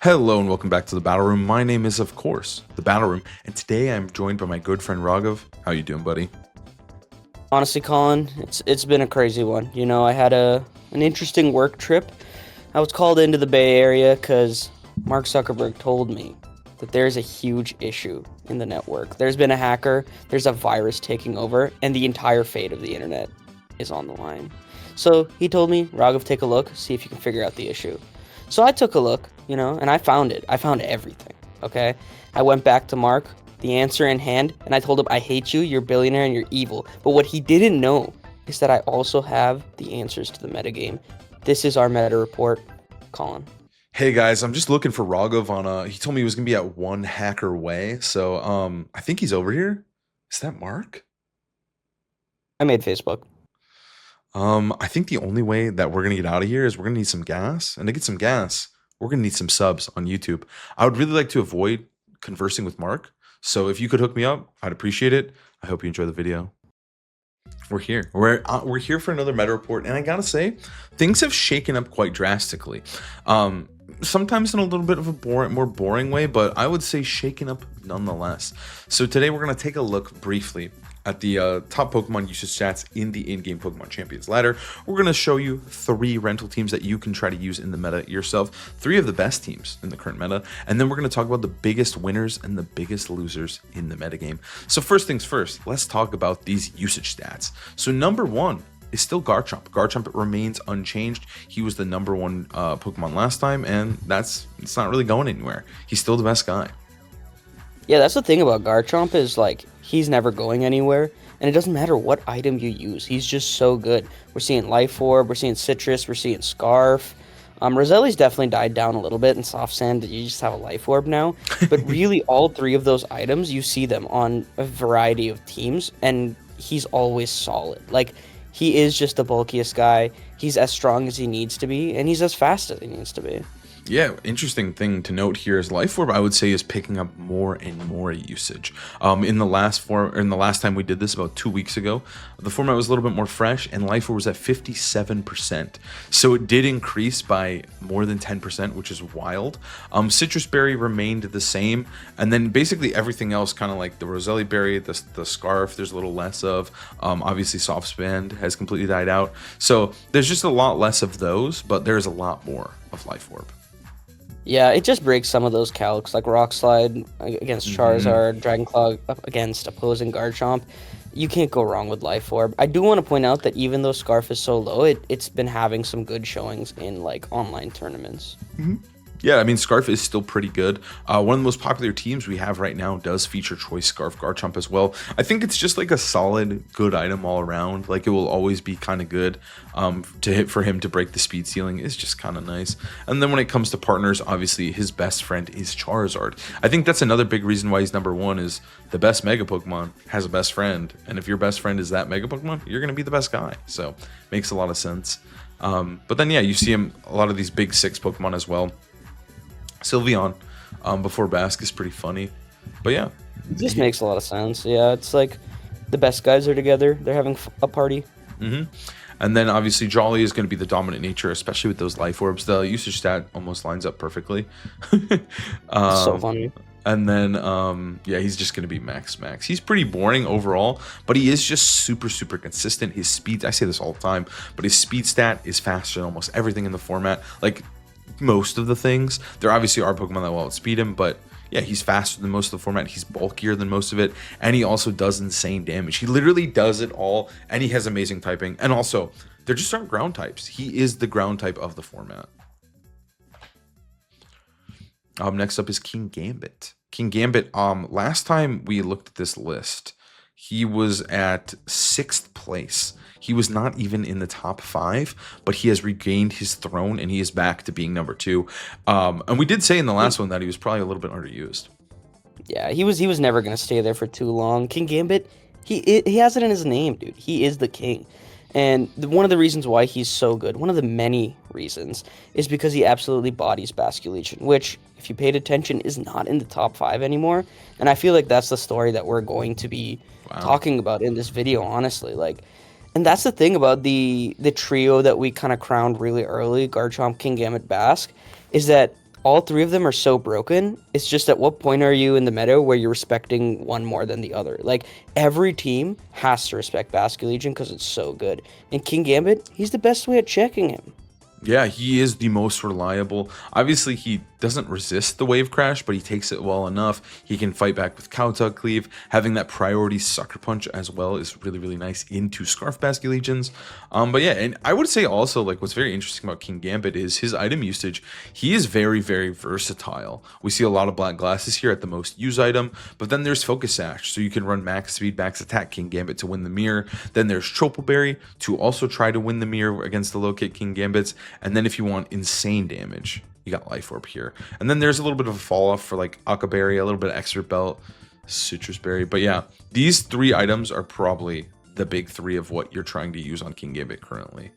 Hello and welcome back to the Battle Room. My name is, of course, the Battle Room, and today I'm joined by my good friend Raghav. How you doing, buddy? Honestly, Colin, it's been a crazy one. You know, I had an interesting work trip. I was called into the Bay Area because Mark Zuckerberg told me that there's a huge issue in the network. There's been a hacker, there's a virus taking over, and the entire fate of the internet is on the line. So he told me, Raghav, take a look, see if you can figure out the issue. So I took a look, and I found it. I found everything, okay? I went back to Mark, the answer in hand, and I told him, I hate you, you're a billionaire, and you're evil. But what he didn't know is that I also have the answers to the metagame. This is our meta report. Colin. Hey guys, I'm just looking for Raghav on he told me he was gonna be at one hacker way, so I think he's over here. Is that Mark? I made Facebook. I think the only way that we're gonna get out of here is we're gonna need some gas, and to get some gas, we're gonna need some subs on YouTube. I would really like to avoid conversing with Mark, so if you could hook me up, I'd appreciate it. I hope you enjoy the video. We're here. We're here for another meta report, and I gotta say, things have shaken up quite drastically. Sometimes in a little bit of a more boring way, but I would say shaken up nonetheless. So today we're gonna take a look briefly at the top Pokemon usage stats in the in-game Pokemon Champions ladder. We're going to show you 3 rental teams that you can try to use in the meta yourself, 3 of the best teams in the current meta, and then we're going to talk about the biggest winners and the biggest losers in the metagame. So first things first, let's talk about these usage stats. So number 1 is still Garchomp. Garchomp remains unchanged. He was the number 1 Pokemon last time, and it's not really going anywhere. He's still the best guy. Yeah, that's the thing about Garchomp is, like, he's never going anywhere, and it doesn't matter what item you use. He's just so good. We're seeing Life Orb, we're seeing Citrus, we're seeing Scarf. Roselli's definitely died down a little bit, and Soft Sand, you just have a Life Orb now. But really, all 3 of those items, you see them on a variety of teams, and he's always solid. Like, he is just the bulkiest guy. He's as strong as he needs to be, and he's as fast as he needs to be. Yeah, interesting thing to note here is Life Orb, I would say, is picking up more and more usage. In the last time we did this about 2 weeks ago, the format was a little bit more fresh, and Life Orb was at 57%. So it did increase by more than 10%, which is wild. Citrus Berry remained the same, and then basically everything else, kind of like the Roselli Berry, the Scarf, there's a little less of. Obviously, Soft Sand has completely died out. So there's just a lot less of those, but there's a lot more of Life Orb. Yeah, it just breaks some of those calcs, like Rock Slide against Charizard, Dragon Claw up against opposing Garchomp. You can't go wrong with Life Orb. I do want to point out that even though Scarf is so low, it's been having some good showings in, like, online tournaments. Yeah, I mean, Scarf is still pretty good. One of the most popular teams we have right now does feature Choice Scarf Garchomp as well. I think it's just like a solid, good item all around. Like, it will always be kind of good to hit for him to break the speed ceiling is just kind of nice. And then when it comes to partners, obviously his best friend is Charizard. I think that's another big reason why he's number 1 is the best Mega Pokemon has a best friend. And if your best friend is that Mega Pokemon, you're going to be the best guy. So makes a lot of sense. But then, yeah, you see him a lot of these big 6 Pokemon as well. Sylveon before Basque is pretty funny, but yeah, It just makes a lot of sense. Yeah, it's like the best guys are together. They're having a party. And then obviously Jolly is going to be the dominant nature, especially with those Life Orbs. The usage stat almost lines up perfectly. So funny. And then yeah, he's just going to be max. He's pretty boring overall, but he is just super consistent. His speed, I say this all the time, but his speed stat is faster than almost everything in the format. Like, most of the things. There obviously are Pokemon that will outspeed him, but yeah, he's faster than most of the format. He's bulkier than most of it, and he also does insane damage. He literally does it all, and he has amazing typing. And also, there just aren't ground types. He is the ground type of the format. Next up is King Gambit. King Gambit, last time we looked at this list, he was at 6th place. He was not even in the top 5, but he has regained his throne and he is back to being number 2. And we did say in the last one that he was probably a little bit underused. Yeah, he was never gonna stay there for too long. King Gambit, he has it in his name, dude. He is the king. And one of the reasons why he's so good, one of the many reasons, is because he absolutely bodies Basculegion, which, if you paid attention, is not in the top 5 anymore. And I feel like that's the story that we're going to be talking about in this video, honestly. Like, and that's the thing about the trio that we kind of crowned really early, Garchomp, King Gambit, Basque, is that all three of them are so broken. It's just at what point are you in the meta where you're respecting one more than the other? Like, every team has to respect Basculegion because it's so good. And King Gambit, he's the best way at checking him. Yeah, he is the most reliable. Obviously, he doesn't resist the wave crash, but he takes it well enough. He can fight back with Kowtow Cleave. Having that priority Sucker Punch as well is really, really nice into Scarf Basculegions. But yeah, and I would say also, like, what's very interesting about King Gambit is his item usage. He is very, very versatile. We see a lot of Black Glasses here at the most used item, but then there's Focus Sash, so you can run max speed, max attack King Gambit to win the mirror. Then there's Choppleberry to also try to win the mirror against the low kick King Gambits. And then if you want insane damage, you got Life Orb here. And then there's a little bit of a fall off for like Akaberry, a little bit of Extra Belt, Citrus Berry. But yeah, these three items are probably the big three of what you're trying to use on King Gambit currently.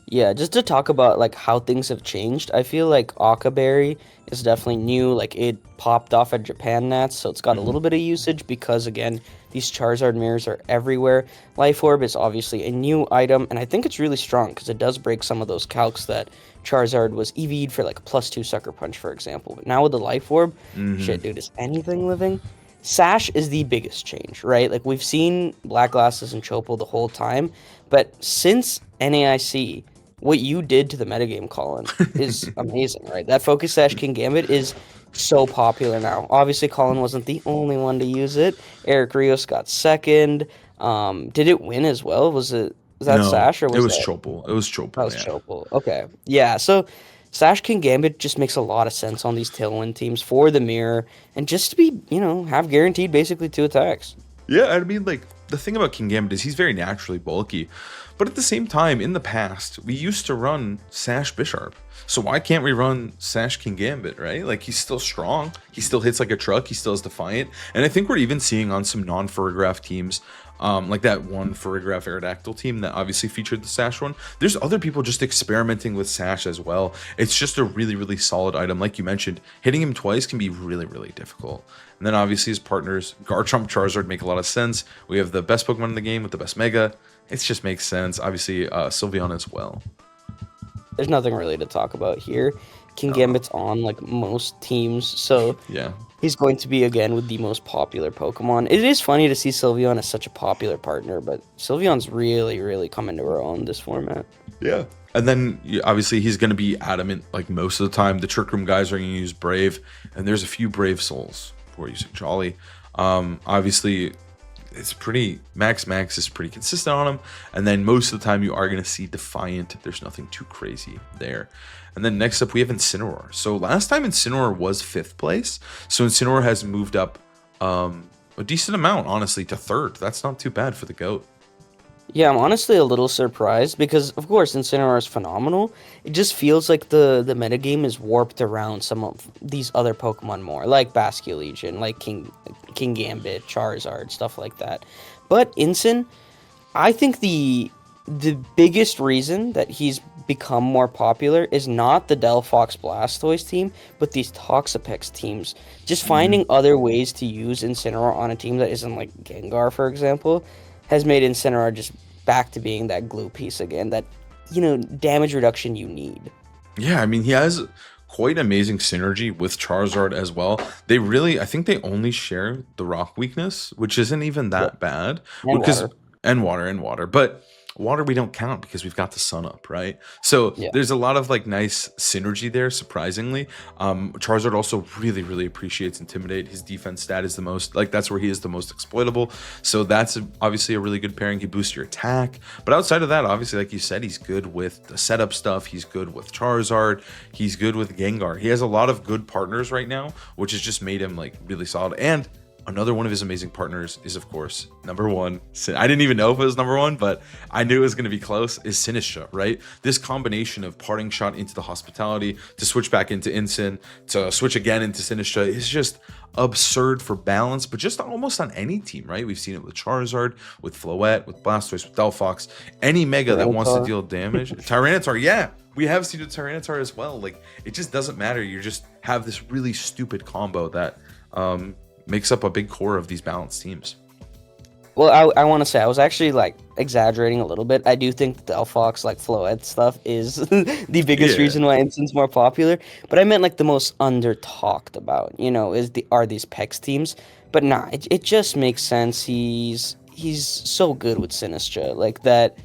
Yeah, just to talk about like how things have changed, I feel like Akaberry is definitely new. Like, it popped off at Japan Nats, so it's got a little bit of usage because, again, these Charizard mirrors are everywhere. Life Orb is obviously a new item, and I think it's really strong because it does break some of those calcs that Charizard was EV'd for, like a +2 Sucker Punch, for example. But now with the Life Orb, shit, dude, is anything living? Sash is the biggest change, right? Like, we've seen Black Glasses and Chopo the whole time, but since NAIC, what you did to the metagame, Colin, is amazing, right? That Focus Sash King Gambit is so popular now. Obviously, Colin wasn't the only one to use it. Eric Rios got second. Did it win as well? Was that No, Sash or was it was that? Chopal. It was Chopal, That was yeah. Chopal. Okay. Yeah, so Sash King Gambit just makes a lot of sense on these Tailwind teams for the mirror and just to be, have guaranteed basically 2 attacks. Yeah, I mean, like, the thing about King Gambit is he's very naturally bulky. But at the same time, in the past, we used to run Sash Bisharp. So why can't we run Sash King Gambit, right? Like, he's still strong. He still hits like a truck. He still is defiant. And I think we're even seeing on some non-Furgraph teams, like that one Furgraph Aerodactyl team that obviously featured the Sash one. There's other people just experimenting with Sash as well. It's just a really, really solid item. Like you mentioned, hitting him twice can be really, really difficult. And then obviously his partners, Garchomp, Charizard, make a lot of sense. We have the best Pokemon in the game with the best Mega. It just makes sense. Obviously, Sylveon as well. There's nothing really to talk about here. King Gambit's on like most teams, so Yeah. he's going to be again with the most popular Pokemon. It is funny to see Sylveon as such a popular partner, but Sylveon's really, really coming to her own this format. Yeah. And then obviously he's going to be adamant like most of the time. The Trick Room guys are going to use Brave, and there's a few Brave Souls who are using Jolly. Obviously, it's pretty Max is pretty consistent on him, and then most of the time you are going to see Defiant. There's nothing too crazy there. And then next up we have Incineroar. So last time Incineroar was 5th place, so Incineroar has moved up a decent amount, honestly, to 3rd. That's not too bad for the GOAT. Yeah, I'm honestly a little surprised because, of course, Incineroar is phenomenal. It just feels like the metagame is warped around some of these other Pokemon more, like Basculegion, like King Gambit, Charizard, stuff like that. But Incin, I think the biggest reason that he's become more popular is not the Delphox Blastoise team, but these Toxapex teams. Just finding other ways to use Incineroar on a team that isn't like Gengar, for example, has made Incineroar just back to being that glue piece again, that, damage reduction you need. Yeah, I mean, he has quite amazing synergy with Charizard as well. They really, I think they only share the rock weakness, which isn't even that bad. And water. And water. But water we don't count because we've got the sun up, right? So Yeah. there's a lot of like nice synergy there, surprisingly. Charizard also really, really appreciates Intimidate. His defense stat is the most, like, that's where he is the most exploitable. So that's obviously a really good pairing. He boosts your attack. But outside of that, obviously, like you said, he's good with the setup stuff. He's good with Charizard. He's good with Gengar. He has a lot of good partners right now, which has just made him like really solid. And another one of his amazing partners is, of course, number 1. I didn't even know if it was number 1, but I knew it was going to be close. Is Sinistra, right? This combination of Parting Shot into the Hospitality to switch back into Incin to switch again into Sinistra is just absurd for balance, but just almost on any team, right? We've seen it with Charizard, with Floette, with Blastoise, with Delphox, any Mega that wants to deal damage. Tyranitar, yeah. We have seen it with Tyranitar as well. Like, it just doesn't matter. You just have this really stupid combo that makes up a big core of these balanced teams. Well, I want to say I was actually like exaggerating a little bit. I do think the Delphox like Floette stuff is the biggest Yeah. reason why Instin's more popular. But I meant like the most under talked about. You know, are these Pex teams? But nah, it just makes sense. He's so good with Sinistra. Like that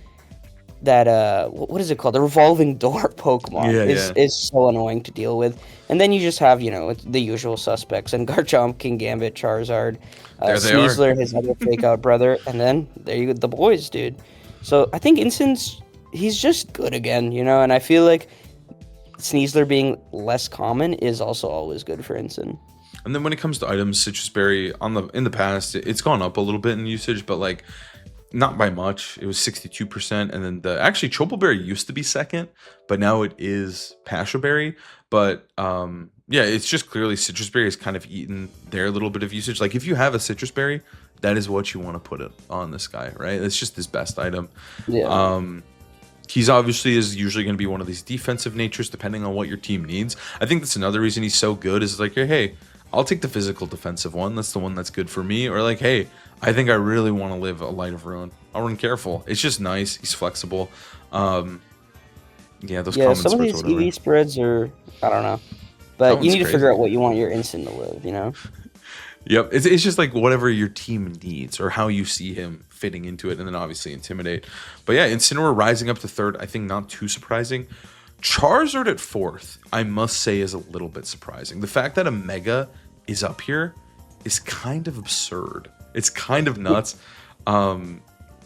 what is it called, the revolving door Pokemon Yeah, yeah. is so annoying to deal with. And then you just have, you know, the usual suspects and Garchomp, King Gambit, Charizard, There they are. Sneasler, his other fake out brother, and then there you go, the boys, dude. So I think Instance, he's just good again, you know, and I feel like Sneasler being less common is also always good for Instant. And then when it comes to items, Citrus Berry in the past, it's gone up a little bit in usage, but like not by much. It was 62%, and then the actually Chople Berry used to be second, but now it is Passion Berry. But yeah, it's just clearly Citrus Berry has kind of eaten their little bit of usage. Like if you have a Citrus Berry, that is what you want to put it on this guy, right? It's just his best item. Yeah. He's obviously is usually going to be one of these defensive natures, depending on what your team needs. I think that's another reason he's so good. Is like, hey, I'll take the physical defensive one. That's the one that's good for me. Or like, hey, I think I really want to live a Light of Ruin. I'll run Careful. It's just nice. He's flexible. Yeah, those Yeah, common some of spreads these or whatever. EV spreads are, I don't know. But That you one's need to crazy. figure out what you want your Instant to live, you know? Yep, it's just like whatever your team needs or how you see him fitting into it, and then obviously Intimidate. But yeah, Incineroar rising up to third, I think not too surprising. Charizard at fourth, I must say, is a little bit surprising. The fact that a Mega is up here is kind of absurd. It's kind of nuts.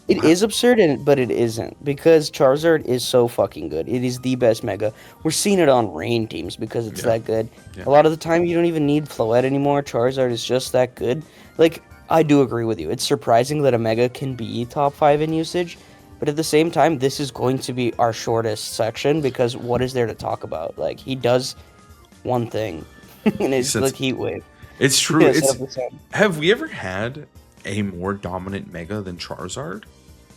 It is absurd, but it isn't, because Charizard is so fucking good. It is the best Mega. We're seeing it on Rain teams because it's Yeah, that good. yeah. A lot of the time, you don't even need Floette anymore. Charizard is just that good. Like, I do agree with you. It's surprising that a Mega can be top 5 in usage, but at the same time, this is going to be our shortest section because what is there to talk about? Like, he does one thing, and it's Sets- like Heat Wave. It's true. Yeah, It's 7%. Have we ever had a more dominant Mega than Charizard?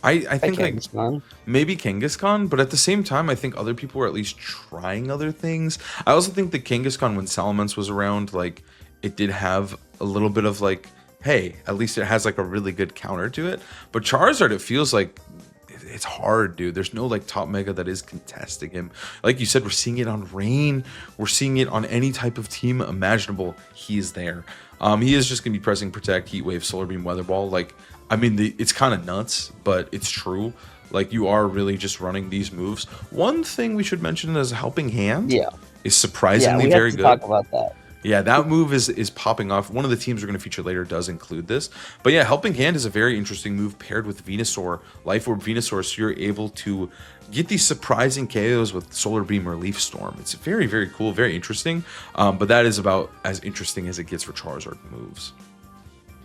I think like Kangaskhan. maybe Kangaskhan, but at the same time, I think other people were at least trying other things. I also think that Kangaskhan, when Salamence was around, like it did have a little bit of like, hey, at least it has like a really good counter to it. But Charizard, it feels like it's hard, dude. There's no like top Mega that is contesting him. Like you said, we're seeing it on Rain. We're seeing it on any type of team imaginable. He is there. He is just gonna be pressing Protect, Heat Wave, Solar Beam, Weather Ball. Like, I mean, it's kind of nuts, but it's true. Like, you are really just running these moves. One thing we should mention is Helping Hand. Yeah. Is Yeah, surprisingly we very have to good. talk about that. Yeah, that move is popping off. One of the teams we're going to feature later does include this. But yeah, Helping Hand is a very interesting move paired with Venusaur, Life Orb Venusaur, so you're able to get these surprising KOs with Solar Beam or Leaf Storm. It's very, very cool, very interesting. But that is about as interesting as it gets for Charizard moves.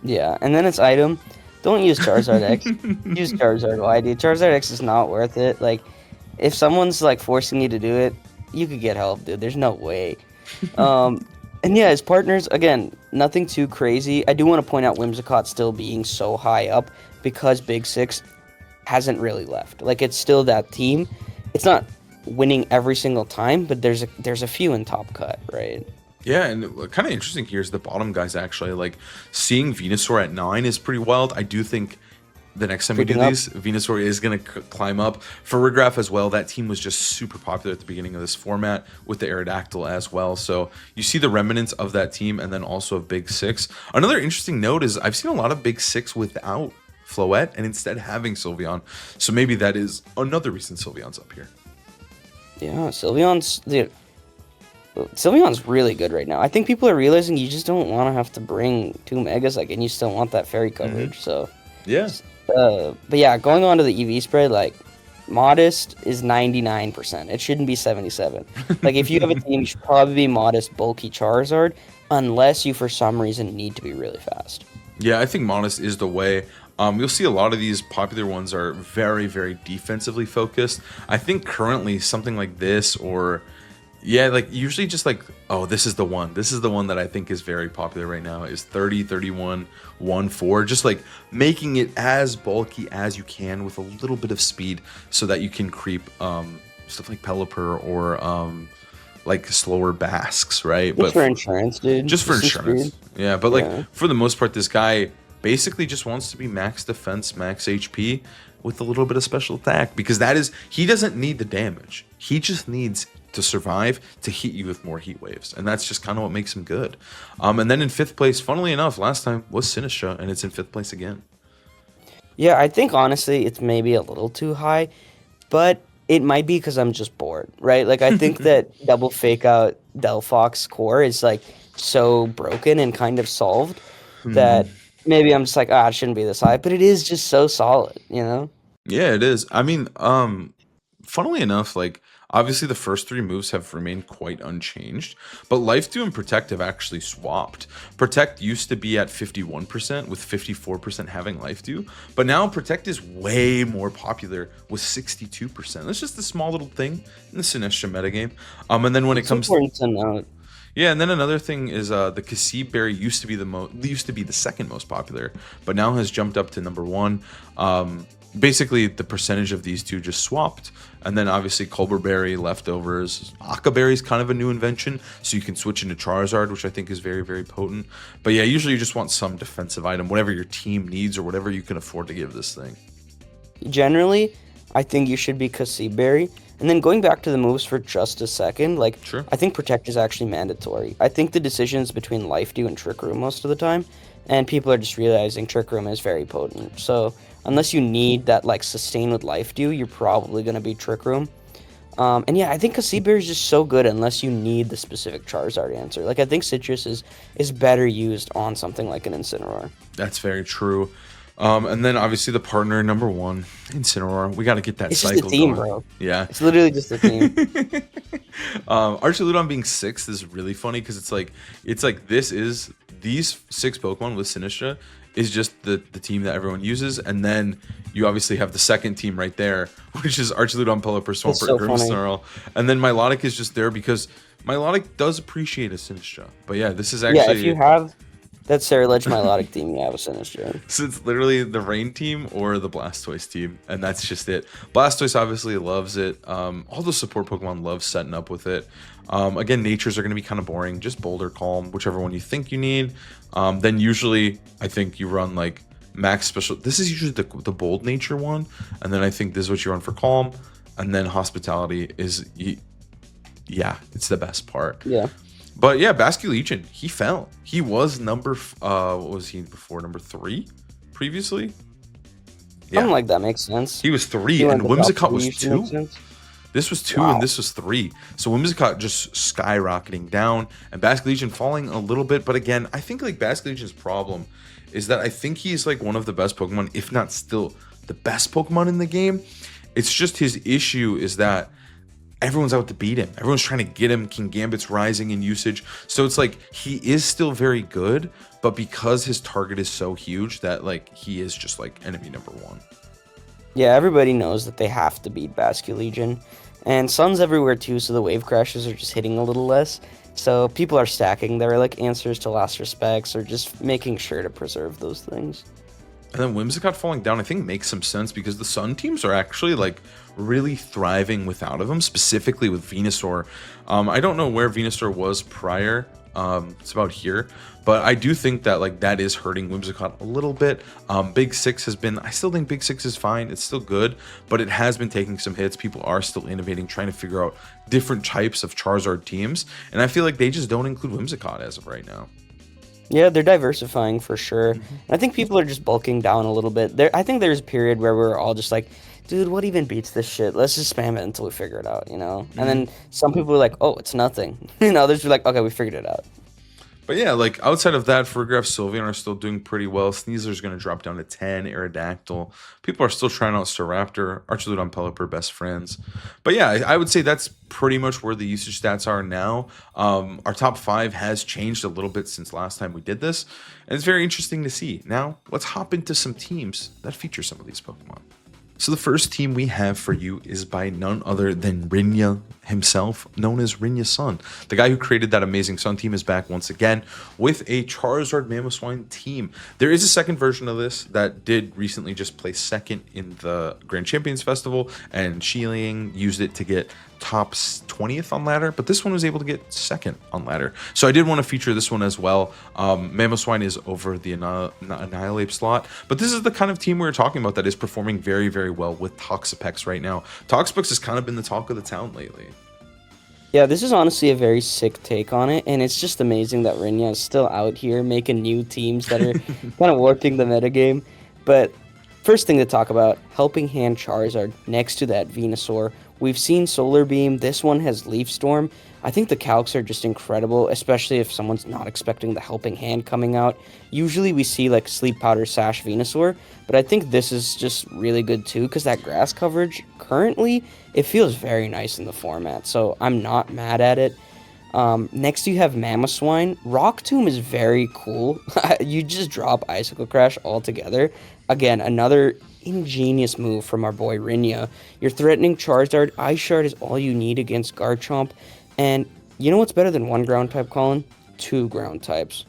Yeah, and then its item. Don't use Charizard X. Use Charizard Y, dude. Charizard X is not worth it. Like, if someone's like forcing you to do it, you could get help, dude. There's no way. And yeah, his partners, again, nothing too crazy. I do want to point out Whimsicott still being so high up because Big Six hasn't really left. Like, it's still that team. It's not winning every single time, but there's a few in top cut, right? Yeah, and kind of interesting here is the bottom guys actually. Like, seeing Venusaur at 9 is pretty wild. I do think the next time we do Creeping up. these, Venusaur is going to climb up. For Rigraph as well, that team was just super popular at the beginning of this format with the Aerodactyl as well. So you see the remnants of that team and then also of Big Six. Another interesting note is I've seen a lot of Big Six without Floette and instead having Sylveon. So maybe that is another reason Sylveon's up here. Yeah, Sylveon's really good right now. I think people are realizing you just don't want to have to bring 2 Megas, like, and you still want that fairy coverage. So, Yeah. but yeah, going on to the EV spread, like, Modest is 99%. It shouldn't be 77. Like, if you have a team, you should probably be Modest, bulky Charizard, unless you for some reason need to be really fast. Yeah, I think Modest is the way. You'll see a lot of these popular ones are very, very defensively focused. I think currently something like this or... Yeah, like usually just like, oh, this is the one. This is the one that I think is very popular right now is 30, 31, 1, 4. Just like making it as bulky as you can with a little bit of speed so that you can creep stuff like Pelipper or like slower Basques, right? Just for insurance, dude. Just for some insurance. speed. Yeah, but like Yeah. for the most part, this guy basically just wants to be max defense, max HP with a little bit of special attack, because he doesn't need the damage. He just needs to survive, to hit you with more heat waves, and that's just kind of what makes him good. And then in 5th place, funnily enough, last time was Sinistcha, and it's in 5th place again. Yeah, I think honestly it's maybe a little too high, but it might be because I'm just bored, right? Like I think that double fake out Delphox core is like so broken and kind of solved that maybe I'm just like, it shouldn't be this high, but it is just so solid, you know? Yeah, it is. I mean, funnily enough, like obviously the first 3 moves have remained quite unchanged, but Life Dew and Protect have actually swapped. Protect used to be at 51% with 54% having Life Dew, but now Protect is way more popular with 62%. That's just a small little thing in the Sinistcha metagame. And then when it comes important to note. Yeah, and then another thing is the Kasib Berry used to be the second most popular, but now has jumped up to number 1. Basically, the percentage of these two just swapped, and then obviously Colbur Berry leftovers. Aka Berry is kind of a new invention, so you can switch into Charizard, which I think is very, very potent. But yeah, usually you just want some defensive item, whatever your team needs or whatever you can afford to give this thing. Generally, I think you should be Kasib Berry. And then going back to the moves for just a second, like, Sure. I think Protect is actually mandatory. I think the decision's between Life Dew and Trick Room most of the time, and people are just realizing Trick Room is very potent. So unless you need that like sustain with Life Dew, you're probably going to be Trick Room. And yeah, I think Kasib Berry is just so good unless you need the specific Charizard answer. Like, I think Citrus is better used on something like an Incineroar. That's very true. And then obviously the partner number 1, Incineroar. We got to get that It's cycle just a team, going. bro. Yeah. It's literally just a team. Archuludon being 6th is really funny because it's like these 6 Pokemon with Sinistcha is just the team that everyone uses, and then you obviously have the second team right there, which is Archuludon, Pelipper, Swampert, so Grimmsnarl, and then Milotic is just there because Milotic does appreciate a Sinistcha. But yeah, this is actually Yeah, if you have that Ceruledge Milotic team, you have a Sinistcha. So it's literally the Rain team or the Blastoise team, and that's just it. Blastoise obviously loves it. All the support Pokemon love setting up with it. Again, natures are going to be kind of boring. Just Boulder, Calm, whichever one you think you need. Then usually, I think you run like Max Special. This is usually the Bold Nature one, and then I think this is what you run for Calm, and then Hospitality is, yeah, it's the best part. Yeah. But yeah, Basculegion, he fell. He was what was he before? Number 3 previously? Yeah. Something like that makes sense. He was 3, and Whimsicott was 2. This was 2, Wow. and this was 3. So Whimsicott just skyrocketing down, and Basculegion falling a little bit. But again, I think like Basculegion's problem is that I think he's like one of the best Pokemon, if not still the best Pokemon in the game. It's just his issue is that everyone's out to beat him. Everyone's trying to get him. King Gambit's rising in usage. So it's like he is still very good, but because his target is so huge that like he is just like enemy number 1. Yeah, everybody knows that they have to beat Basculegion. And Sun's everywhere too, so the wave crashes are just hitting a little less. So people are stacking their like answers to last respects or just making sure to preserve those things. And then Whimsicott falling down, I think makes some sense because the Sun teams are actually like really thriving without of him, specifically with Venusaur. I don't know where Venusaur was prior. It's about here, but I do think that like that is hurting Whimsicott a little bit. Big 6 has been, I still think Big 6 is fine. It's still good, but it has been taking some hits. People are still innovating, trying to figure out different types of Charizard teams. And I feel like they just don't include Whimsicott as of right now. Yeah, they're diversifying for sure. And I think people are just bulking down a little bit. I think there's a period where we're all just like, dude, what even beats this shit? Let's just spam it until we figure it out, you know? And then some people are like, oh, it's nothing. And others are like, okay, we figured it out. But yeah, like outside of that, Farigiraf, Sylveon are still doing pretty well. Sneaser's going to drop down to 10. Aerodactyl. People are still trying out Staraptor. Archuludon, Pelipper, best friends. But yeah, I would say that's pretty much where the usage stats are now. Our top 5 has changed a little bit since last time we did this. And it's very interesting to see. Now, let's hop into some teams that feature some of these Pokemon. So the first team we have for you is by none other than Rinya himself, known as Rinya's son. The guy who created that amazing Sun team is back once again with a Charizard Mamoswine team. There is a second version of this that did recently just place second in the Grand Champions Festival, and Xiling used it to get top 20th on ladder, but this one was able to get second on ladder. So I did want to feature this one as well. Mamoswine is over the Annihilate slot, but this is the kind of team we were talking about that is performing very, very well with Toxapex right now. Toxapex has kind of been the talk of the town lately. Yeah, this is honestly a very sick take on it, and it's just amazing that Rinya is still out here making new teams that are kind of warping the metagame. But first thing to talk about, Helping Hand Charizard next to that Venusaur. We've seen Solar Beam, this one has Leaf Storm. I think the calcs are just incredible, especially if someone's not expecting the Helping Hand coming out. Usually we see like Sleep Powder Sash Venusaur, but I think this is just really good too, because that grass coverage, currently, it feels very nice in the format, so I'm not mad at it. Next you have Mamoswine. Rock Tomb is very cool. You just drop Icicle Crash altogether. Again, another ingenious move from our boy Rinya. You're threatening Charizard. Ice Shard is all you need against Garchomp. And you know what's better than one ground type, Colin? 2 ground types.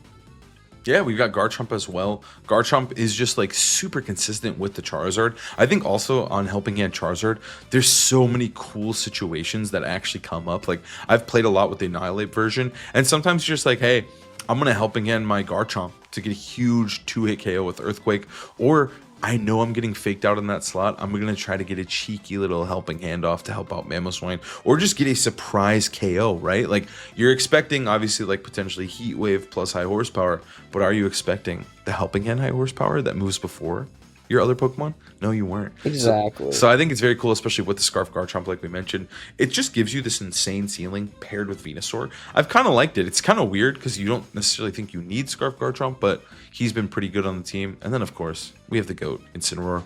Yeah, we've got Garchomp as well. Garchomp is just like super consistent with the Charizard. I think also on Helping Hand Charizard, there's so many cool situations that actually come up. Like I've played a lot with the Annihilate version, and sometimes you're just like, hey, I'm gonna Helping Hand my Garchomp to get a huge 2-hit KO with Earthquake, or I know I'm getting faked out in that slot. I'm going to try to get a cheeky little Helping Hand off to help out Mamoswine, or just get a surprise KO, right? Like, you're expecting, obviously, like, potentially Heat Wave plus high horsepower, but are you expecting the Helping Hand high horsepower that moves before your other Pokemon? No, you weren't. Exactly. So I think it's very cool, especially with the Scarf Garchomp, like we mentioned. It just gives you this insane ceiling paired with Venusaur. I've kind of liked it. It's kind of weird because you don't necessarily think you need Scarf Garchomp, but he's been pretty good on the team. And then, of course, we have the GOAT, Incineroar.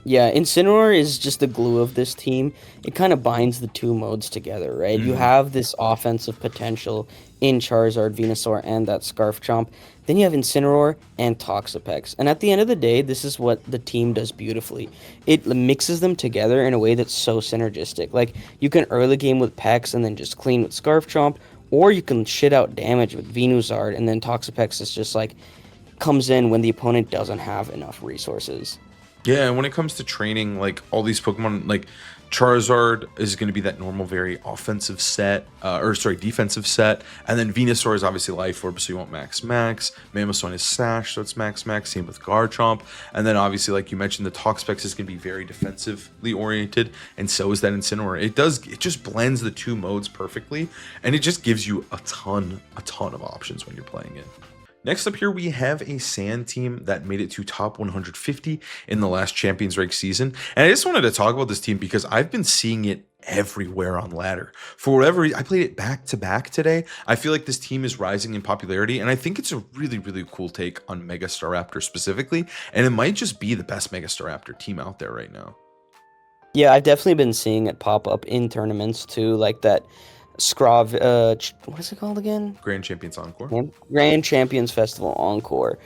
Yeah, Incineroar is just the glue of this team. It kind of binds the two modes together, right? You have this offensive potential in Charizard, Venusaur, and that Scarf Chomp. Then you have Incineroar and Toxapex. And at the end of the day, this is what the team does beautifully. It mixes them together in a way that's so synergistic. Like, you can early game with Pex and then just clean with Scarf Chomp, or you can shit out damage with Venusaur, and then Toxapex is just like, comes in when the opponent doesn't have enough resources. Yeah, and when it comes to training, like all these Pokemon, like Charizard is going to be that normal, very offensive set, defensive set. And then Venusaur is obviously Life Orb, so you want Max Max. Mamoswine is Sash, so it's Max Max. Same with Garchomp. And then obviously, like you mentioned, the Toxapex is going to be very defensively oriented, and so is that Incineroar. It just blends the two modes perfectly, and it just gives you a ton of options when you're playing it. Next up here, we have a Sand team that made it to top 150 in the last Champions Rank season. And I just wanted to talk about this team because I've been seeing it everywhere on ladder. For whatever reason, I played it back-to-back today. I feel like this team is rising in popularity, and I think it's a really, really cool take on Mega Staraptor specifically, and it might just be the best Mega Staraptor team out there right now. Yeah, I've definitely been seeing it pop up in tournaments too, like that Scrav, what is it called again? Grand Champions Encore. Grand Champions Festival Encore.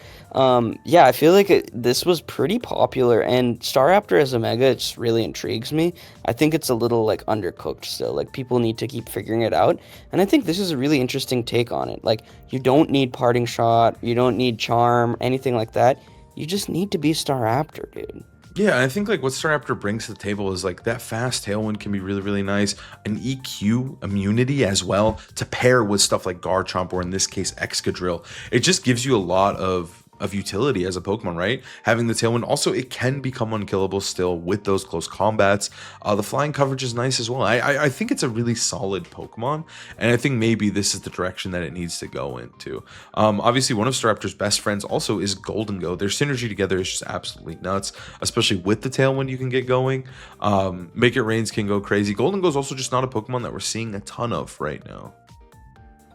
Yeah, I feel like this was pretty popular, and Staraptor as a Mega, it just really intrigues me. I think it's a little, like, undercooked still. Like, people need to keep figuring it out, and I think this is a really interesting take on it. Like, you don't need Parting Shot, you don't need Charm, anything like that. You just need to be Staraptor, dude. Yeah, I think like what Staraptor brings to the table is like that fast Tailwind can be really, really nice. An EQ immunity as well to pair with stuff like Garchomp, or in this case, Excadrill. It just gives you a lot of utility as a Pokemon, right? Having the Tailwind. Also, it can become unkillable still with those close combats. The flying coverage is nice as well. I think it's a really solid Pokemon, and I think maybe this is the direction that it needs to go into. Obviously, one of Staraptor's best friends also is Golden Go. Their synergy together is just absolutely nuts, especially with the Tailwind you can get going. Make It Rains can go crazy. Golden Go is also just not a Pokemon that we're seeing a ton of right now.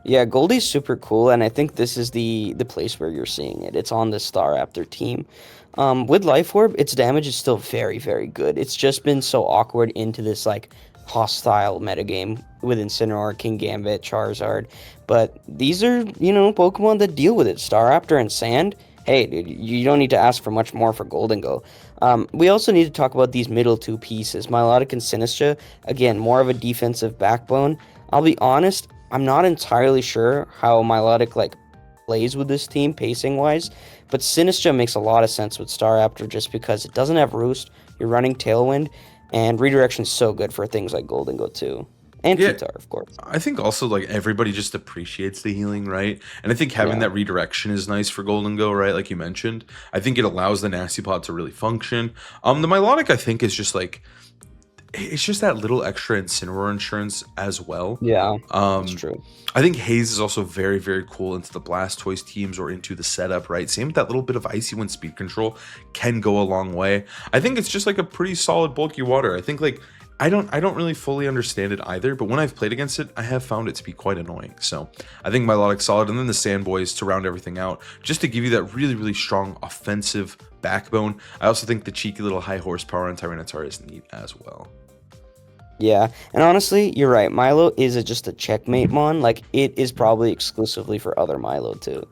Yeah, Goldie's super cool, and I think this is the place where you're seeing it. It's on the Staraptor team. With Life Orb, its damage is still very, very good. It's just been so awkward into this, like, hostile metagame with Incineroar, Kingambit, Charizard. But these are, Pokemon that deal with it. Staraptor and Sand, hey, dude, you don't need to ask for much more for Golden Go. We also need to talk about these middle two pieces, Milotic and Sinistcha. Again, more of a defensive backbone. I'll be honest, I'm not entirely sure how Milotic like plays with this team pacing wise, but Sinistcha makes a lot of sense with Staraptor just because it doesn't have Roost, you're running Tailwind, and Redirection is so good for things like Golden Go too. And Yeah, Pitar, of course. I think also like everybody just appreciates the healing, right? And I think having Yeah. that redirection is nice for Golden Go, right? Like you mentioned, I think it allows the Nasty Pod to really function. The Milotic I think is just like it's just that little extra Incineroar insurance as well. Yeah, that's Um, true. I think Haze is also very, very cool into the Blastoise teams or into the setup, right? Same with that little bit of Icy Wind speed control can go a long way. I think it's just like a pretty solid bulky water. I think like I don't really fully understand it either, but when I've played against it, I have found it to be quite annoying. So I think Milotic's solid, and then the Sand Boys to round everything out, just to give you that really, really strong offensive backbone. I also think the cheeky little high horsepower on Tyranitar is neat as well. Yeah, and honestly, you're right. Milo is just a checkmate mon. Like it is probably exclusively for other Milo too.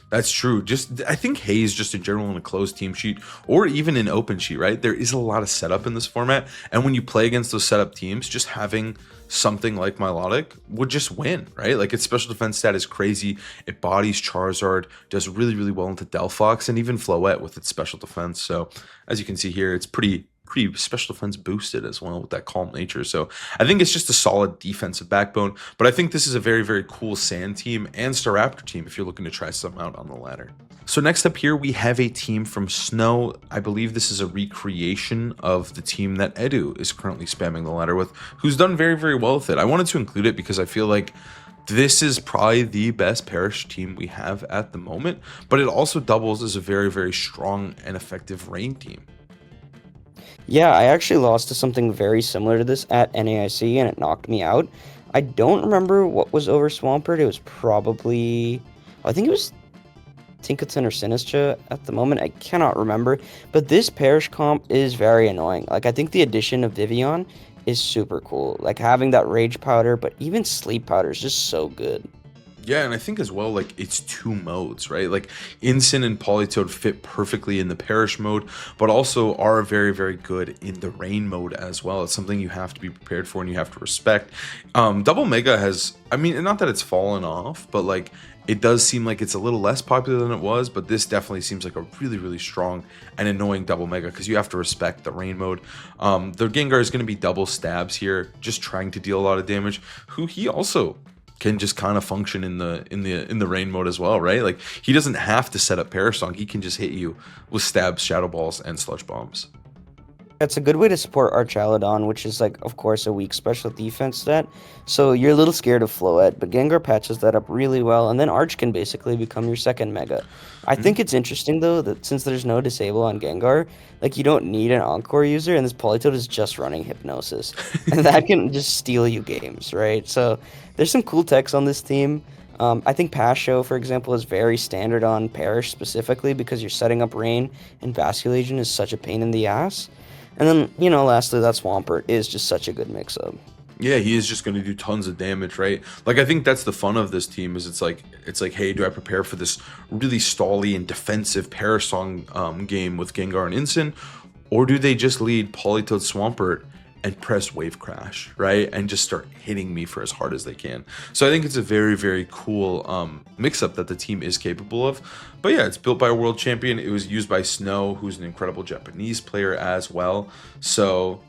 That's true. Just I think Haze, just in general, in a closed team sheet or even in open sheet, right? There is a lot of setup in this format, and when you play against those setup teams, just having something like Milotic would just win, right? Like its special defense stat is crazy. It bodies Charizard, does really, really well into Delphox, and even Floette with its special defense. So as you can see here, it's pretty special defense boosted as well with that calm nature. So I think it's just a solid defensive backbone, but I think this is a very, very cool Sand team and Staraptor team if you're looking to try something out on the ladder. So next up here, we have a team from Snow. I believe this is a recreation of the team that Edu is currently spamming the ladder with, who's done very, very well with it. I wanted to include it because I feel like this is probably the best Parish team we have at the moment, but it also doubles as a very, very strong and effective Rain team. Yeah, I actually lost to something very similar to this at NAIC, and it knocked me out. I don't remember what was over Swampert. It was probably, I think it was Tinkaton or Sinistcha at the moment. I cannot remember. But this Parish comp is very annoying. Like, I think the addition of Vivian is super cool. Like, having that Rage Powder, but even Sleep Powder is just so good. Yeah, and I think as well, like, it's two modes, right? Like, Incin and Politoed fit perfectly in the Parish mode, but also are very, very good in the Rain mode as well. It's something you have to be prepared for and you have to respect. Double Mega has, I mean, not that it's fallen off, but, like, it does seem like it's a little less popular than it was, but this definitely seems like a really, really strong and annoying Double Mega because you have to respect the Rain mode. The Gengar is going to be double stabs here, just trying to deal a lot of damage, who he also can just kind of function in the Rain mode as well, right? Like he doesn't have to set up Perish Song. He can just hit you with stabs, shadow balls, and sludge bombs. It's a good way to support Archaludon, which is, like, of course, a weak special defense stat. So you're a little scared of Floette, but Gengar patches that up really well, and then Arch can basically become your second Mega. I think it's interesting, though, that since there's no disable on Gengar, like, you don't need an Encore user, and this Politoed is just running Hypnosis. And that can just steal you games, right? So there's some cool techs on this team. I think Pasho, for example, is very standard on Parish specifically because you're setting up Rain, and Vasculation is such a pain in the ass. And then, you know, lastly, that Swampert is just such a good mix-up. Yeah, he is just going to do tons of damage, right? Like I think that's the fun of this team is it's like hey, do I prepare for this really stally and defensive Perish Song game with Gengar and Incin, or do they just lead Politoed Swampert and press Wave Crash, right? And just start hitting me for as hard as they can. So I think it's a very, very cool mix-up that the team is capable of. But yeah, it's built by a world champion. It was used by Snow, who's an incredible Japanese player as well. So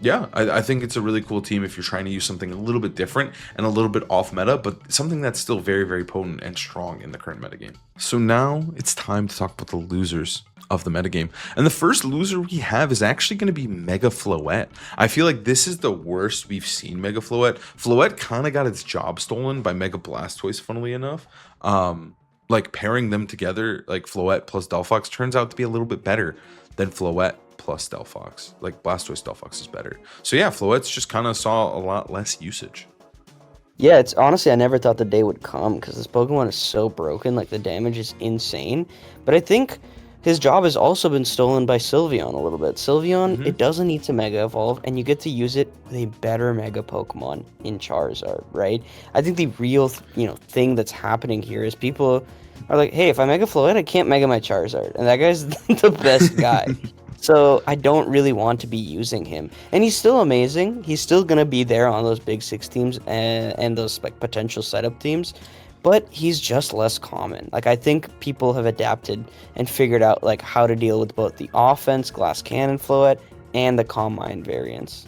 yeah, I think it's a really cool team if you're trying to use something a little bit different and a little bit off meta, but something that's still very, very potent and strong in the current metagame. So now it's time to talk about the losers of the metagame. And the first loser we have is actually going to be Mega Floette. I feel like this is the worst we've seen Mega Floette. Floette kind of got its job stolen by Mega Blastoise, funnily enough. Like pairing them together, like Floette plus Delphox turns out to be a little bit better than Floette plus Delphox. Like Blastoise Delphox is better. So yeah, Floette's just kind of saw a lot less usage. Yeah, it's honestly, I never thought the day would come because this Pokemon is so broken. Like, the damage is insane. But I think his job has also been stolen by Sylveon a little bit. Sylveon, it doesn't need to Mega Evolve, and you get to use it with a better Mega Pokemon in Charizard, right? I think the real, thing that's happening here is people are like, hey, if I Mega Floette, I can't Mega my Charizard. And that guy's the best guy. So I don't really want to be using him. And he's still amazing. He's still going to be there on those Big Six teams and those like potential setup teams. But he's just less common. Like I think people have adapted and figured out like how to deal with both the offense, Glass Cannon Floette, and the Calm Mind variants.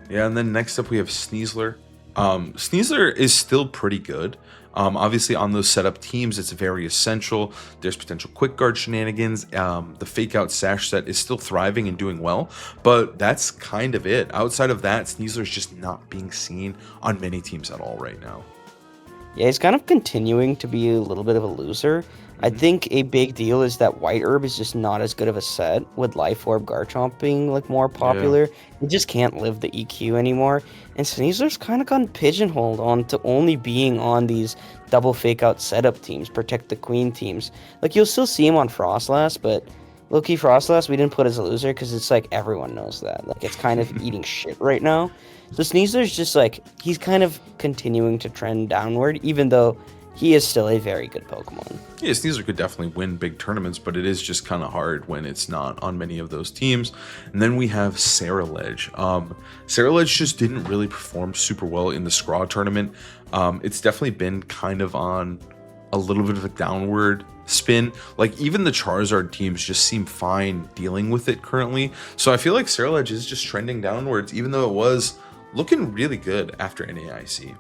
Yeah, and then next up we have Sneasler. Sneasler is still pretty good. Obviously, on those setup teams, it's very essential. There's potential quick guard shenanigans. The fake out sash set is still thriving and doing well, but that's kind of it. Outside of that, Sneasler's just not being seen on many teams at all right now. Yeah, he's kind of continuing to be a little bit of a loser. I think a big deal is that White Herb is just not as good of a set, with Life Orb Garchomp being like more popular. It just can't live the EQ anymore. And Sneasler's kind of gotten pigeonholed on to only being on these double fake out setup teams, Protect the Queen teams. Like you'll still see him on Frostlass, but low-key Frostlass we didn't put as a loser because it's like everyone knows that. Like it's kind of eating shit right now. So Sneasler's just like, he's kind of continuing to trend downward, even though he is still a very good Pokemon. Yeah, Sneasler could definitely win big tournaments, but it is just kind of hard when it's not on many of those teams. And then we have Ceruledge. Ceruledge just didn't really perform super well in the Scraw tournament. It's definitely been kind of on a little bit of a downward spin. Like even the Charizard teams just seem fine dealing with it currently. So I feel like Ceruledge is just trending downwards, even though it was looking really good after NAIC.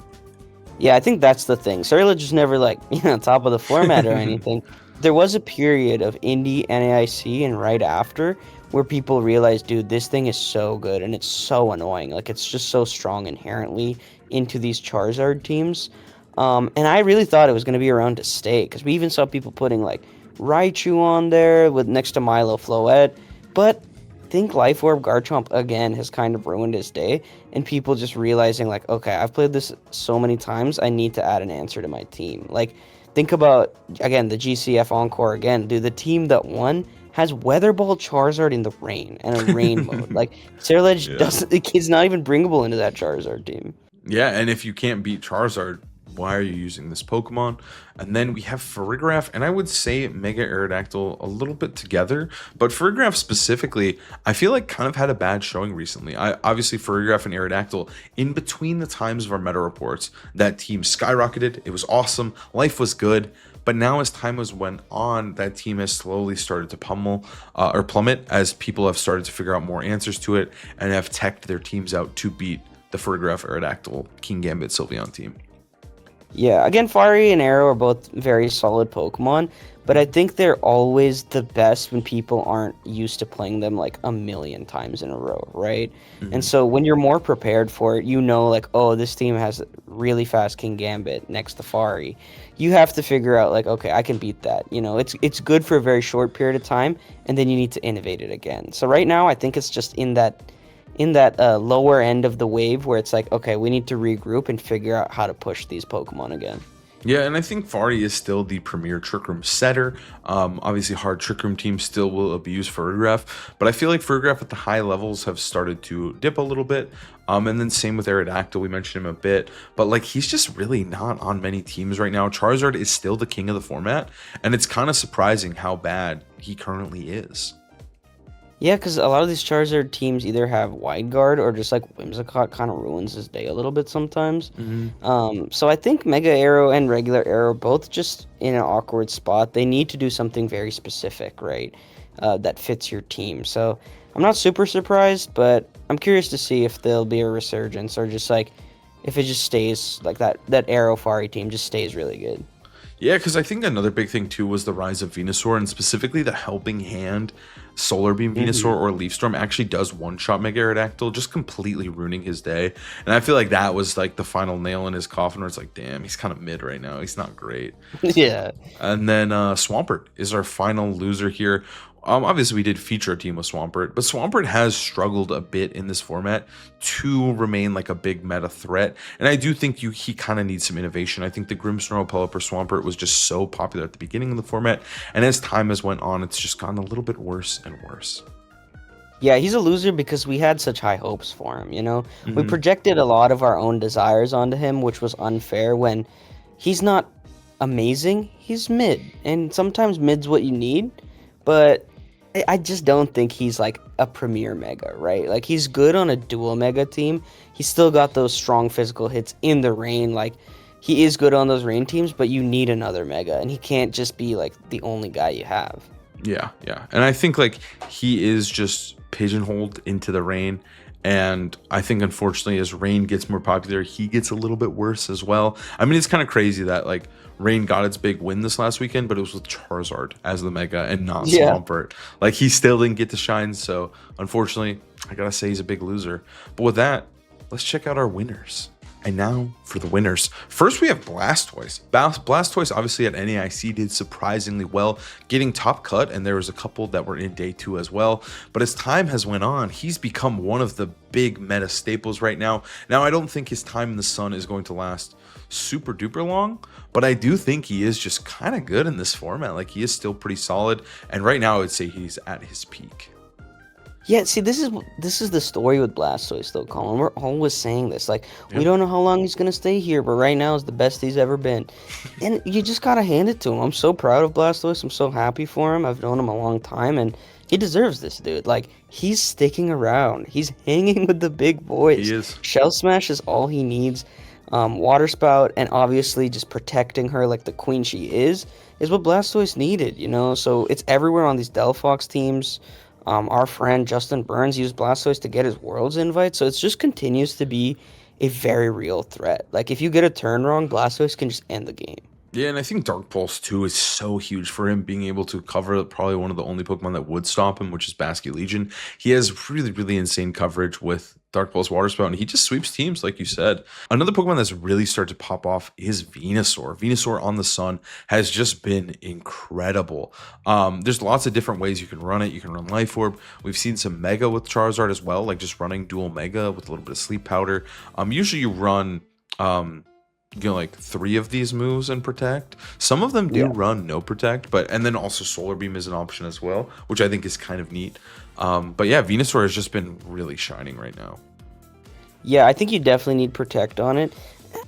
Yeah, I think that's the thing. Ceruledge is never like, top of the format or anything. There was a period of Indie, NAIC, and right after where people realized, dude, this thing is so good and it's so annoying. Like, it's just so strong inherently into these Charizard teams. And I really thought it was going to be around to stay, because we even saw people putting, like, Raichu on there with next to Milo Floette. But I think Life Orb Garchomp, again, has kind of ruined his day, and people just realizing, like, okay, I've played this so many times, I need to add an answer to my team. Like, think about, again, the GCF Encore again. Dude, the team that won has Weather Ball Charizard in the rain and a rain mode. Like, Ceruledge doesn't, he's not even bringable into that Charizard team. Yeah, and if you can't beat Charizard, why are you using this Pokemon? And then we have Farigiraf, and I would say Mega Aerodactyl a little bit together, but Farigiraf specifically, I feel like kind of had a bad showing recently. Obviously, Farigiraf and Aerodactyl, in between the times of our meta reports, that team skyrocketed. It was awesome. Life was good. But now as time has went on, that team has slowly started to plummet as people have started to figure out more answers to it and have teched their teams out to beat the Farigiraf, Aerodactyl, King Gambit, Sylveon team. Yeah, again, Fari and Arrow are both very solid Pokemon, but I think they're always the best when people aren't used to playing them like a million times in a row, right? Mm-hmm. And so when you're more prepared for it, like, oh, this team has really fast King Gambit next to Fari. You have to figure out, like, okay, I can beat that. It's good for a very short period of time, and then you need to innovate it again. So right now, I think it's just in that lower end of the wave where it's like, okay, we need to regroup and figure out how to push these Pokemon again. Yeah, and I think Fari is still the premier Trick Room setter. Obviously, hard Trick Room teams still will abuse Farigiraf, but I feel like Farigiraf at the high levels have started to dip a little bit. And then same with Aerodactyl, we mentioned him a bit, but like he's just really not on many teams right now. Charizard is still the king of the format, and it's kind of surprising how bad he currently is. Yeah, because a lot of these Charizard teams either have Wide Guard or just like Whimsicott kind of ruins his day a little bit sometimes. Mm-hmm. So I think Mega Arrow and regular Arrow are both just in an awkward spot. They need to do something very specific, right? That fits your team. So I'm not super surprised, but I'm curious to see if there'll be a resurgence or just like if it just stays like that Arrow Fari team just stays really good. Yeah, because I think another big thing too was the rise of Venusaur, and specifically the Helping Hand Solar Beam Venusaur or Leaf Storm actually does one-shot Mega Aerodactyl, just completely ruining his day. And I feel like that was like the final nail in his coffin where it's like, damn, he's kind of mid right now. He's not great. Yeah. And then Swampert is our final loser here. Obviously, we did feature a team with Swampert, but Swampert has struggled a bit in this format to remain like a big meta threat. And I do think he kind of needs some innovation. I think the Grimmsnarl Pelipper Swampert was just so popular at the beginning of the format, and as time has went on, it's just gotten a little bit worse and worse. Yeah, he's a loser because we had such high hopes for him, Mm-hmm. We projected a lot of our own desires onto him, which was unfair when he's not amazing. He's mid, and sometimes mid's what you need, but I just don't think he's like a premier mega, right? Like he's good on a dual mega team. He's still got those strong physical hits in the rain. Like he is good on those rain teams, but you need another mega, and he can't just be like the only guy you have. Yeah, yeah. And I think like he is just pigeonholed into the rain. And I think unfortunately as Rain gets more popular, he gets a little bit worse as well. I mean, it's kind of crazy that like Rain got its big win this last weekend, but it was with Charizard as the mega and not Yeah. Swampert. Like he still didn't get to shine. So unfortunately, I gotta say he's a big loser. But with that, let's check out our winners. And now for the winners. First, we have Blastoise. Blastoise, obviously at NAIC, did surprisingly well, getting top cut, and there was a couple that were in day 2 as well. But as time has went on, he's become one of the big meta staples right now. Now, I don't think his time in the sun is going to last super duper long, but I do think he is just kind of good in this format. Like, he is still pretty solid, and right now, I would say he's at his peak. Yeah, see, this is the story with Blastoise, though, Colin. We're always saying this. Like, we don't know how long he's gonna stay here, but right now is the best he's ever been, and you just gotta hand it to him. I'm so proud of Blastoise. I'm so happy for him. I've known him a long time, and he deserves this, dude. Like, he's sticking around. He's hanging with the big boys. He is. Shell Smash is all he needs. Water Spout, and obviously just protecting her like the queen she is what Blastoise needed. You know, so it's everywhere on these Delphox teams. Our friend Justin Burns used Blastoise to get his Worlds invite, so it just continues to be a very real threat. Like, if you get a turn wrong, Blastoise can just end the game. Yeah, and I think Dark Pulse too is so huge for him, being able to cover probably one of the only Pokemon that would stop him, which is Basket Legion. He has really, really insane coverage with Dark Pulse Water Spout, and he just sweeps teams, like you said. Another Pokemon that's really started to pop off is Venusaur. Venusaur on the Sun has just been incredible. There's lots of different ways you can run it. You can run Life Orb. We've seen some Mega with Charizard as well, like just running dual Mega with a little bit of Sleep Powder. Usually you run like 3 of these moves and protect. Some of them do run no protect, and then also Solar Beam is an option as well, which I think is kind of neat. But yeah, Venusaur has just been really shining right now. Yeah, I think you definitely need protect on it.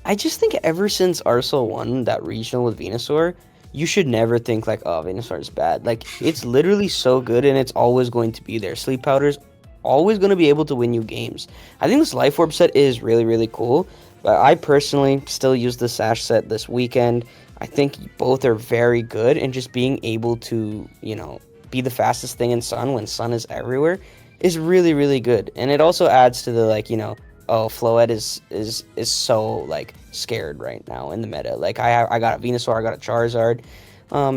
I just think ever since Arcel won that regional with Venusaur, you should never think like, oh, Venusaur is bad. Like, it's literally so good, and it's always going to be there. Sleep Powder's always going to be able to win you games. I think this Life Orb set is really, really cool. But I personally still use the Sash set this weekend. I think both are very good, and just being able to, be the fastest thing in Sun when Sun is everywhere is really, really good. And it also adds to the, Floette is so, scared right now in the meta. Like, I got a Venusaur, I got a Charizard.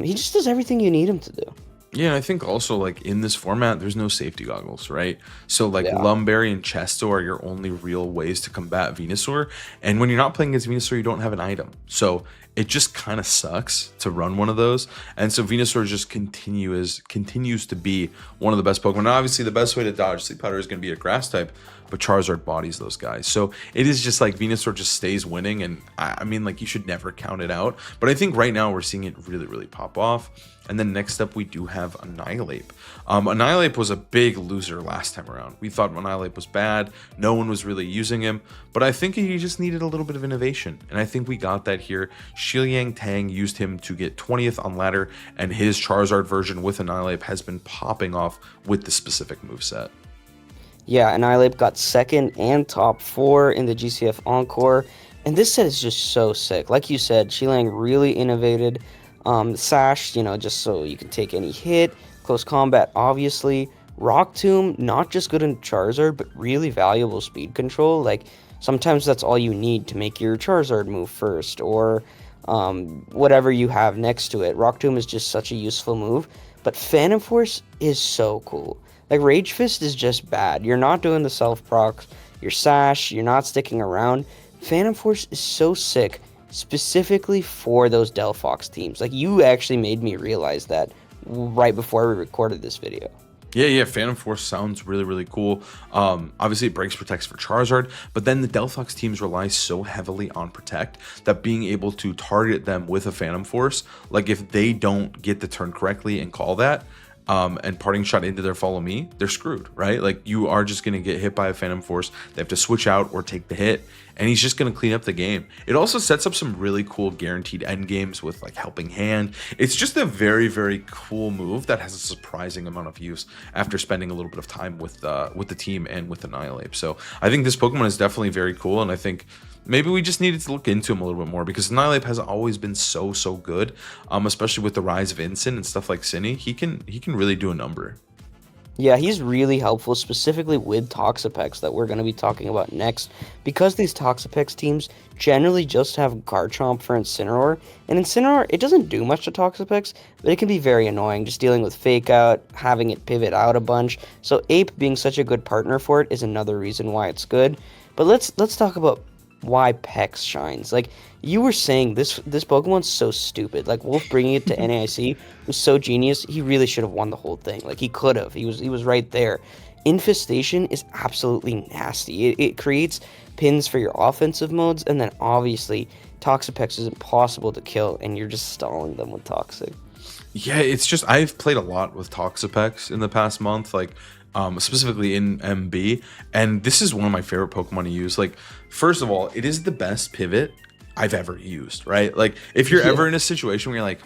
He just does everything you need him to do. Yeah, and I think also, like, in this format, there's no safety goggles, right? So, like, Lumberry and Chesto are your only real ways to combat Venusaur. And when you're not playing against Venusaur, you don't have an item. So, it just kind of sucks to run one of those. And so, Venusaur just continues to be one of the best Pokemon. Now, obviously, the best way to dodge Sleep Powder is going to be a Grass type, but Charizard bodies those guys. So, it is just like Venusaur just stays winning. And, I mean, like, you should never count it out. But I think right now we're seeing it really, really pop off. And then next up, we do have Annihilape. Annihilape was a big loser last time around. We thought Annihilape was bad. No one was really using him. But I think he just needed a little bit of innovation. And I think we got that here. Shiliang Tang used him to get 20th on ladder. And his Charizard version with Annihilape has been popping off with the specific moveset. Yeah, Annihilape got second and top 4 in the GCF Encore. And this set is just so sick. Like you said, Shiliang really innovated. Sash, just so you can take any hit. Close combat, obviously. Rock Tomb, not just good in Charizard, but really valuable speed control. Like, sometimes that's all you need to make your Charizard move first, or whatever you have next to it. Rock Tomb is just such a useful move. But Phantom Force is so cool. Like, Rage Fist is just bad. You're not doing the self-procs. Your Sash, you're not sticking around. Phantom Force is so sick, specifically for those Delphox teams. Like, you actually made me realize that right before we recorded this video. Yeah, Phantom Force sounds really, really cool. Obviously, it breaks protects for Charizard, but then the Delphox teams rely so heavily on Protect that being able to target them with a Phantom Force, like if they don't get the turn correctly and call that, and parting shot into their follow me, they're screwed, right? Like you are just going to get hit by a Phantom Force. They have to switch out or take the hit, and he's just going to clean up the game. It also sets up some really cool guaranteed end games with like Helping Hand. It's just a very, very cool move that has a surprising amount of use after spending a little bit of time with the team and with Annihilate. So I think this Pokemon is definitely very cool, and I think maybe we just needed to look into him a little bit more, because Annihilate has always been so good, especially with the rise of Incin and stuff like Cinny. He can really do a number. Yeah, he's really helpful, specifically with Toxapex that we're going to be talking about next, because these Toxapex teams generally just have Garchomp for Incineroar, and Incineroar, it doesn't do much to Toxapex, but it can be very annoying, just dealing with Fake Out, having it pivot out a bunch, so Ape being such a good partner for it is another reason why it's good. But let's talk about why Pex shines. Like you were saying, this Pokemon's so stupid. Like Wolf bringing it to NAIC was so genius. He really should have won the whole thing. Like he could have. He was right there. Infestation is absolutely nasty. It creates pins for your offensive modes, and then obviously Toxapex is impossible to kill, and you're just stalling them with Toxic. Yeah, it's just, I've played a lot with Toxapex in the past month, like specifically in MB, and this is one of my favorite Pokemon to use. Like, first of all, it is the best pivot I've ever used, right? Like, if you're ever in a situation where you're like,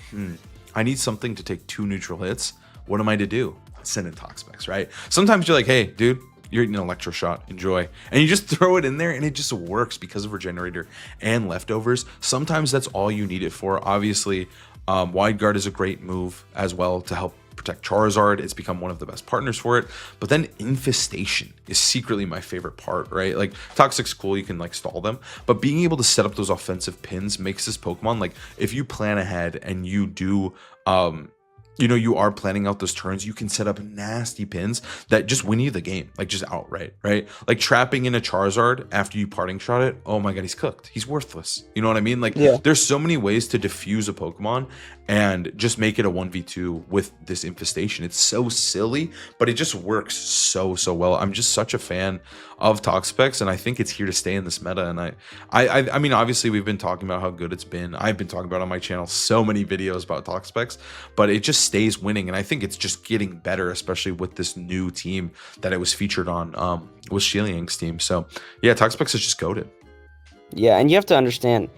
I need something to take 2 neutral hits, what am I to do? Send in Toxapex, right? Sometimes you're like, hey, dude, you're eating an electro shot, enjoy, and you just throw it in there and it just works because of Regenerator and leftovers. Sometimes that's all you need it for. Obviously, Wide Guard is a great move as well to help protect Charizard. It's become one of the best partners for it. But then Infestation is secretly my favorite part, right? Like Toxic's cool, you can like stall them, but being able to set up those offensive pins makes this Pokemon, like if you plan ahead and you do you are planning out those turns, you can set up nasty pins that just win you the game, like just outright, right? Like trapping in a Charizard after you parting shot it. Oh my god, he's cooked. He's worthless. You know what I mean? Like there's so many ways to diffuse a Pokemon and just make it a 1v2 with this Infestation. It's so silly, but it just works so well. I'm just such a fan of Toxapex, and I think it's here to stay in this meta. And I mean, obviously we've been talking about how good it's been. I've been talking about on my channel so many videos about Toxapex, but it just stays winning, and I think it's just getting better, especially with this new team that it was featured on, with Shiliang's team. So yeah, Toxapex is just goated. Yeah, and you have to understand,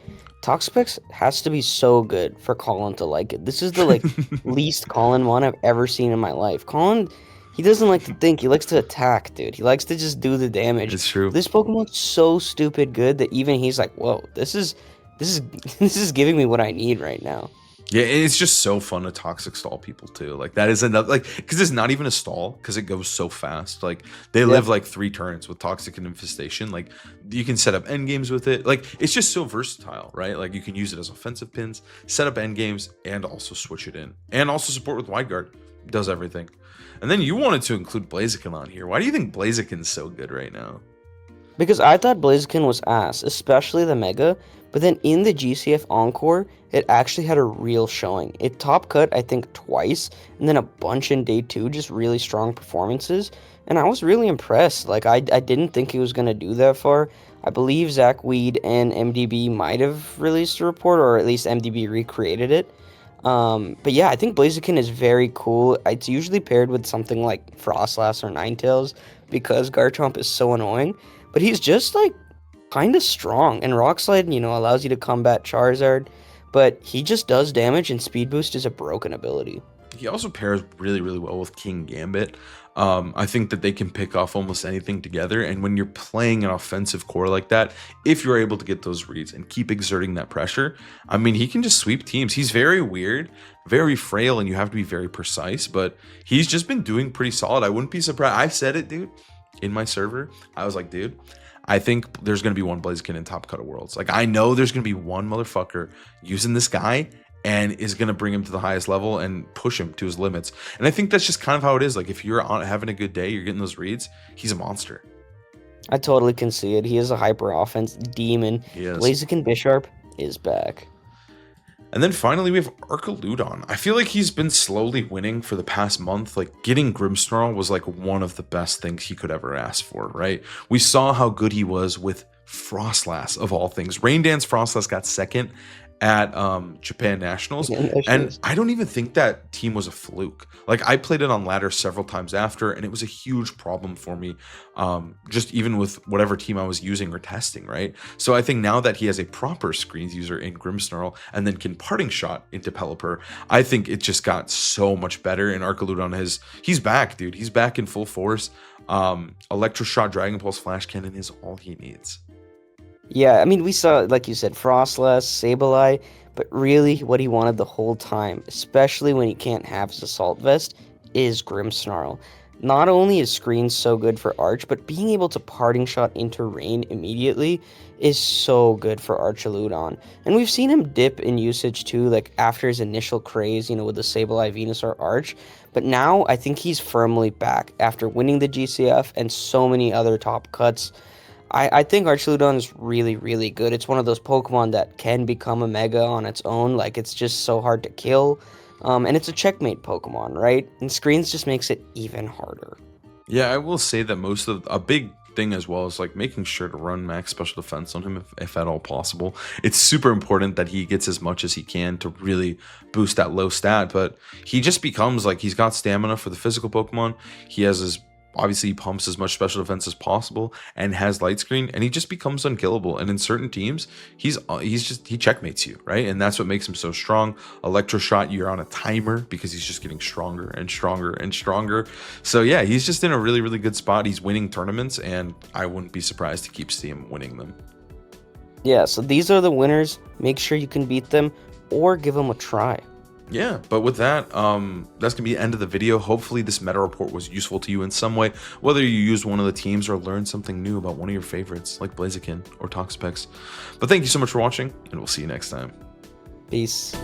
Toxapex has to be so good for Colin to like it. This is the least Colin one I've ever seen in my life. Colin, he doesn't like to think. He likes to attack, dude. He likes to just do the damage. It's true. This Pokemon's so stupid good that even he's like, whoa, this is giving me what I need right now. Yeah, it's just so fun to Toxic stall people too. Like that is another, like, because it's not even a stall because it goes so fast. Like they live like 3 turns with Toxic and Infestation. Like you can set up end games with it. Like it's just so versatile, right? Like you can use it as offensive pins, set up end games, and also switch it in, and also support with Wide Guard. Does everything. And then you wanted to include Blaziken on here. Why do you think Blaziken's so good right now? Because I thought Blaziken was ass, especially the Mega, but then in the GCF Encore, it actually had a real showing. It top cut, I think, twice, and then a bunch in day 2, just really strong performances, and I was really impressed. Like, I didn't think he was going to do that far. I believe Zach Weed and MDB might have released a report, or at least MDB recreated it. But yeah, I think Blaziken is very cool. It's usually paired with something like Frostlass or Ninetales, because Garchomp is so annoying, but he's just, like, kind of strong, and Rock Slide, allows you to combat Charizard, but he just does damage, and Speed Boost is a broken ability. He also pairs really well with King Gambit. I think that they can pick off almost anything together, and when you're playing an offensive core like that, if you're able to get those reads and keep exerting that pressure, I mean, he can just sweep teams. He's very weird, very frail, and you have to be very precise, but he's just been doing pretty solid. I wouldn't be surprised. I said it, dude, in my server. I was like, dude, I think there's going to be one Blaziken in Top Cut of Worlds. Like, I know there's going to be one motherfucker using this guy and is going to bring him to the highest level and push him to his limits. And I think that's just kind of how it is. Like, if you're having a good day, you're getting those reads, he's a monster. I totally can see it. He is a hyper offense demon. Blaziken Bisharp is back. And then finally, we have Archaludon. I feel like he's been slowly winning for the past month. Like, getting Grimmsnarl was like one of the best things he could ever ask for, right? We saw how good he was with Frostlass, of all things. Rain Dance Frostlass got second, at Japan Nationals. Yeah, there she And is. I don't even think that team was a fluke. Like, I played it on ladder several times after, and it was a huge problem for me, just even with whatever team I was using or testing, right? So I think now that he has a proper screens user in Grimmsnarl and then can parting shot into Pelipper, I think it just got so much better. And Archaludon he's back, dude. He's back in full force. Electroshot Dragon Pulse Flash Cannon is all he needs. Yeah, I mean, we saw, like you said, Frostlass, Sableye, but really what he wanted the whole time, especially when he can't have his Assault Vest, is Grimmsnarl. Not only is Screen so good for Arch, but being able to parting shot into Rain immediately is so good for Archaludon. And we've seen him dip in usage too, like after his initial craze, with the Sableye Venusaur Arch. But now I think he's firmly back after winning the GCF and so many other top cuts. I think Archaludon is really, really good. It's one of those Pokemon that can become a Mega on its own. Like, it's just so hard to kill. And it's a checkmate Pokemon, right? And Screens just makes it even harder. Yeah, I will say that a big thing as well is like making sure to run max special defense on him if at all possible. It's super important that he gets as much as he can to really boost that low stat, but he just becomes like, he's got stamina for the physical Pokemon. He has his obviously he pumps as much special defense as possible and has light screen, and he just becomes unkillable. And in certain teams, he checkmates you, right? And that's what makes him so strong. Electroshot, you're on a timer because he's just getting stronger and stronger and stronger. So yeah, he's just in a really, really good spot. He's winning tournaments, and I wouldn't be surprised to keep seeing him winning them. Yeah, so these are the winners. Make sure you can beat them or give them a try. Yeah, but with that, that's gonna be the end of the video. Hopefully this meta report was useful to you in some way, whether you used one of the teams or learned something new about one of your favorites like Blaziken or Toxapex. But thank you so much for watching, and we'll see you next time. Peace.